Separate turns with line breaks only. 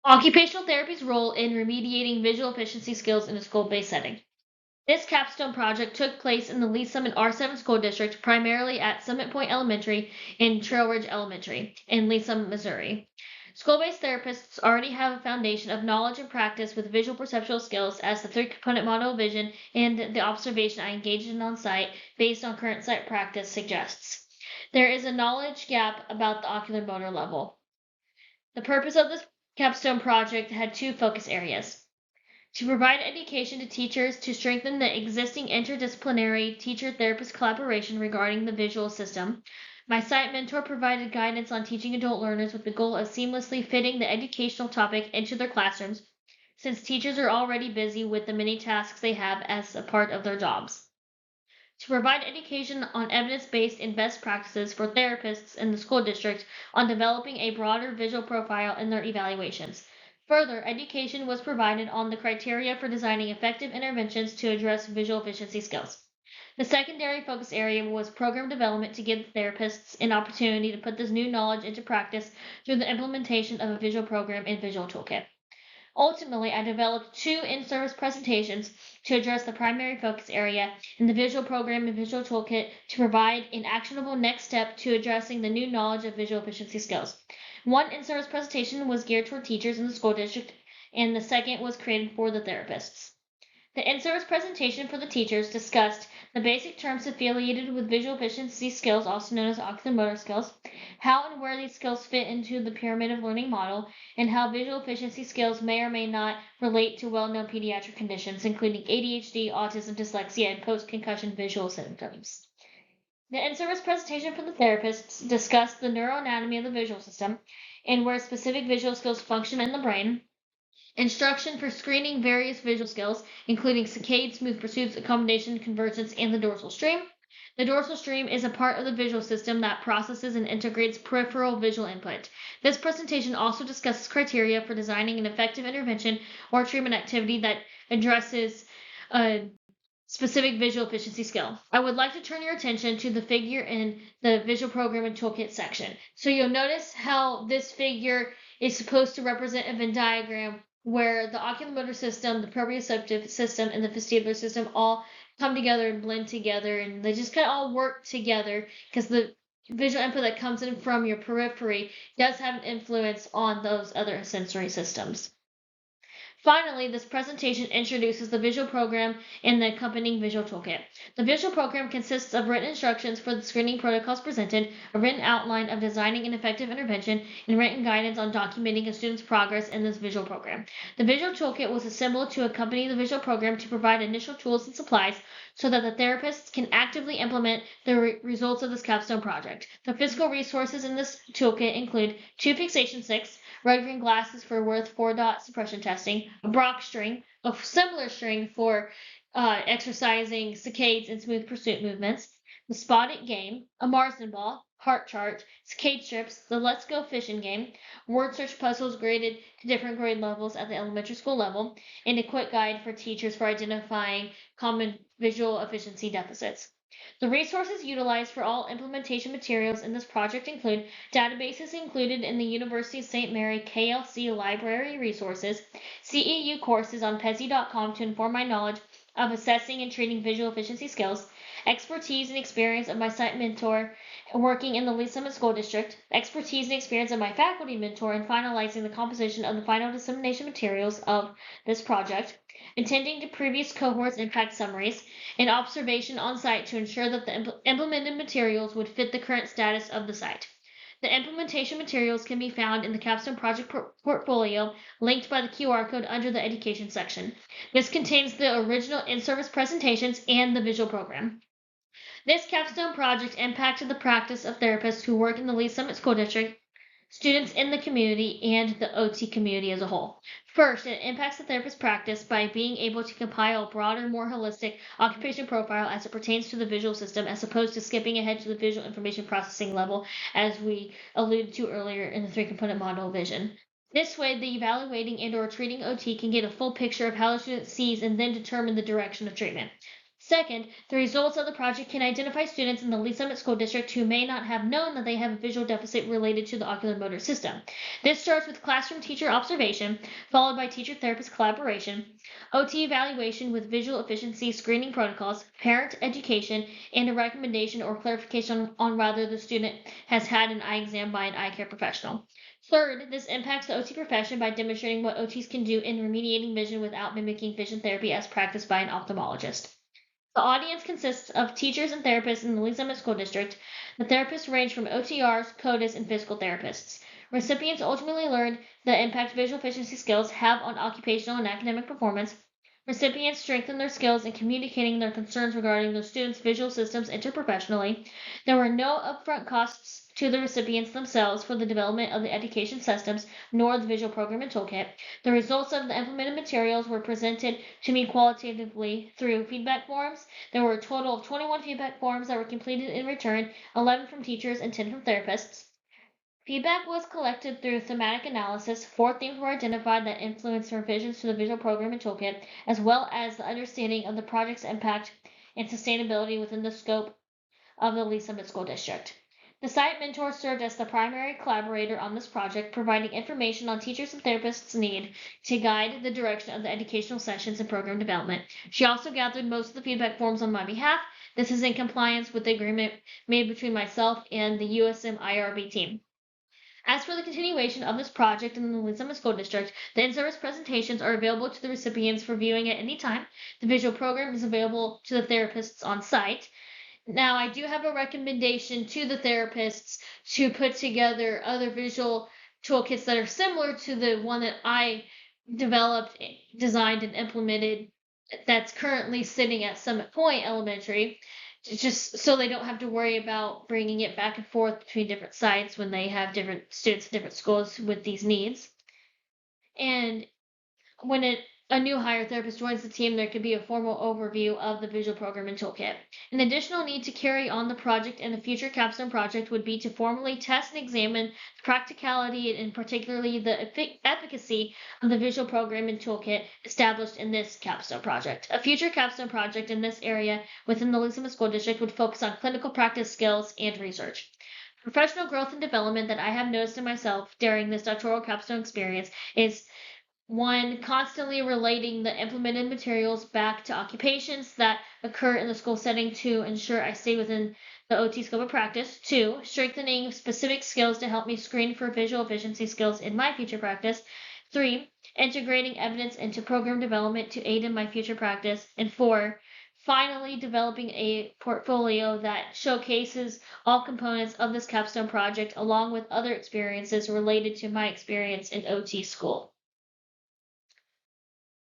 Occupational therapy's role in remediating visual efficiency skills in a school-based setting. This capstone project took place in the Lee Summit R7 School District, primarily at Summit Point Elementary and Trail Ridge Elementary in Lee Summit, Missouri. School-based therapists already have a foundation of knowledge and practice with visual perceptual skills as the three-component model of vision and the observation I engaged in on site based on current site practice suggests. There is a knowledge gap about the ocular motor level. The purpose of this capstone project had two focus areas: to provide education to teachers to strengthen the existing interdisciplinary teacher-therapist collaboration regarding the visual system. My site mentor provided guidance on teaching adult learners with the goal of seamlessly fitting the educational topic into their classrooms, since teachers are already busy with the many tasks they have as a part of their jobs. To provide education on evidence-based and best practices for therapists in the school district on developing a broader visual profile in their evaluations. Further, education was provided on the criteria for designing effective interventions to address visual efficiency skills. The secondary focus area was program development to give therapists an opportunity to put this new knowledge into practice through the implementation of a visual program and visual toolkit. Ultimately, I developed two in-service presentations to address the primary focus area in the visual program and visual toolkit to provide an actionable next step to addressing the new knowledge of visual efficiency skills. One in-service presentation was geared toward teachers in the school district, and the second was created for the therapists. The in-service presentation for the teachers discussed the basic terms affiliated with visual efficiency skills, also known as oculomotor skills, how and where these skills fit into the pyramid of learning model, and how visual efficiency skills may or may not relate to well-known pediatric conditions, including ADHD, autism, dyslexia, and post-concussion visual symptoms. The in-service presentation for the therapists discussed the neuroanatomy of the visual system and where specific visual skills function in the brain, instruction for screening various visual skills, including saccade, smooth pursuits, accommodation, convergence, and the dorsal stream. The dorsal stream is a part of the visual system that processes and integrates peripheral visual input. This presentation also discusses criteria for designing an effective intervention or treatment activity that addresses a specific visual efficiency skill. I would like to turn your attention to the figure in the visual program and toolkit section. So you'll notice how this figure is supposed to represent a Venn diagram where the oculomotor system, the proprioceptive system, and the vestibular system all come together and blend together, and they just kind of all work together because the visual input that comes in from your periphery does have an influence on those other sensory systems. Finally, this presentation introduces the visual program and the accompanying visual toolkit. The visual program consists of written instructions for the screening protocols presented, a written outline of designing an effective intervention, and written guidance on documenting a student's progress in this visual program. The visual toolkit was assembled to accompany the visual program to provide initial tools and supplies so that the therapists can actively implement the results of this capstone project. The physical resources in this toolkit include two fixation sticks, red-green glasses for Worth 4-dot suppression testing, a Brock string, a similar string for exercising saccades and smooth pursuit movements, the Spot It game, a Marsden ball, heart chart, saccade strips, the Let's Go Fishing game, word search puzzles graded to different grade levels at the elementary school level, and a quick guide for teachers for identifying common visual efficiency deficits. The resources utilized for all implementation materials in this project include databases included in the University of St. Mary KLC library resources, CEU courses on Pezi.com to inform my knowledge of assessing and treating visual efficiency skills, expertise and experience of my site mentor working in the Lee Summit School District, expertise and experience of my faculty mentor in finalizing the composition of the final dissemination materials of this project, attending to previous cohorts impact summaries, and observation on site to ensure that the implemented materials would fit the current status of the site. The implementation materials can be found in the Capstone Project portfolio, linked by the QR code under the Education section. This contains the original in-service presentations and the visual program. This capstone project impacted the practice of therapists who work in the Lee Summit School District, students in the community, and the OT community as a whole. First, it impacts the therapist practice by being able to compile a broader, more holistic occupation profile as it pertains to the visual system, as opposed to skipping ahead to the visual information processing level, as we alluded to earlier in the three-component model vision. This way, the evaluating and/or treating OT can get a full picture of how the student sees and then determine the direction of treatment. Second, the results of the project can identify students in the Lee Summit School District who may not have known that they have a visual deficit related to the ocular motor system. This starts with classroom teacher observation, followed by teacher therapist collaboration, OT evaluation with visual efficiency screening protocols, parent education, and a recommendation or clarification on whether the student has had an eye exam by an eye care professional. Third, this impacts the OT profession by demonstrating what OTs can do in remediating vision without mimicking vision therapy as practiced by an ophthalmologist. The audience consists of teachers and therapists in the Lee Summit School District. The therapists range from OTRs, CODIS, and physical therapists. Recipients ultimately learn the impact visual efficiency skills have on occupational and academic performance. Recipients strengthen their skills in communicating their concerns regarding their students' visual systems interprofessionally. There were no upfront costs to the recipients themselves for the development of the education systems nor the visual program and toolkit. The results of the implemented materials were presented to me qualitatively through feedback forms. There were a total of 21 feedback forms that were completed in return, 11 from teachers and 10 from therapists. Feedback was collected through thematic analysis. 4 themes were identified that influenced revisions to the visual program and toolkit, as well as the understanding of the project's impact and sustainability within the scope of the Lee Summit School District. The site mentor served as the primary collaborator on this project, providing information on teachers and therapists' need to guide the direction of the educational sessions and program development. She also gathered most of the feedback forms on my behalf. This is in compliance with the agreement made between myself and the USM IRB team. As for the continuation of this project in the Lee Summit School District, the in-service presentations are available to the recipients for viewing at any time. The visual program is available to the therapists on site. Now, I do have a recommendation to the therapists to put together other visual toolkits that are similar to the one that I developed, designed, and implemented that's currently sitting at Summit Point Elementary, just so they don't have to worry about bringing it back and forth between different sites when they have different students at different schools with these needs. And when a new hire therapist joins the team, there could be a formal overview of the visual program and toolkit. An additional need to carry on the project in the future Capstone project would be to formally test and examine the practicality and particularly the efficacy of the visual program and toolkit established in this Capstone project. A future Capstone project in this area within the Lee Summit School District would focus on clinical practice skills and research. Professional growth and development that I have noticed in myself during this doctoral capstone experience is one, constantly relating the implemented materials back to occupations that occur in the school setting to ensure I stay within the OT scope of practice. 2, strengthening specific skills to help me screen for visual efficiency skills in my future practice. 3, integrating evidence into program development to aid in my future practice. And 4, finally developing a portfolio that showcases all components of this capstone project along with other experiences related to my experience in OT school.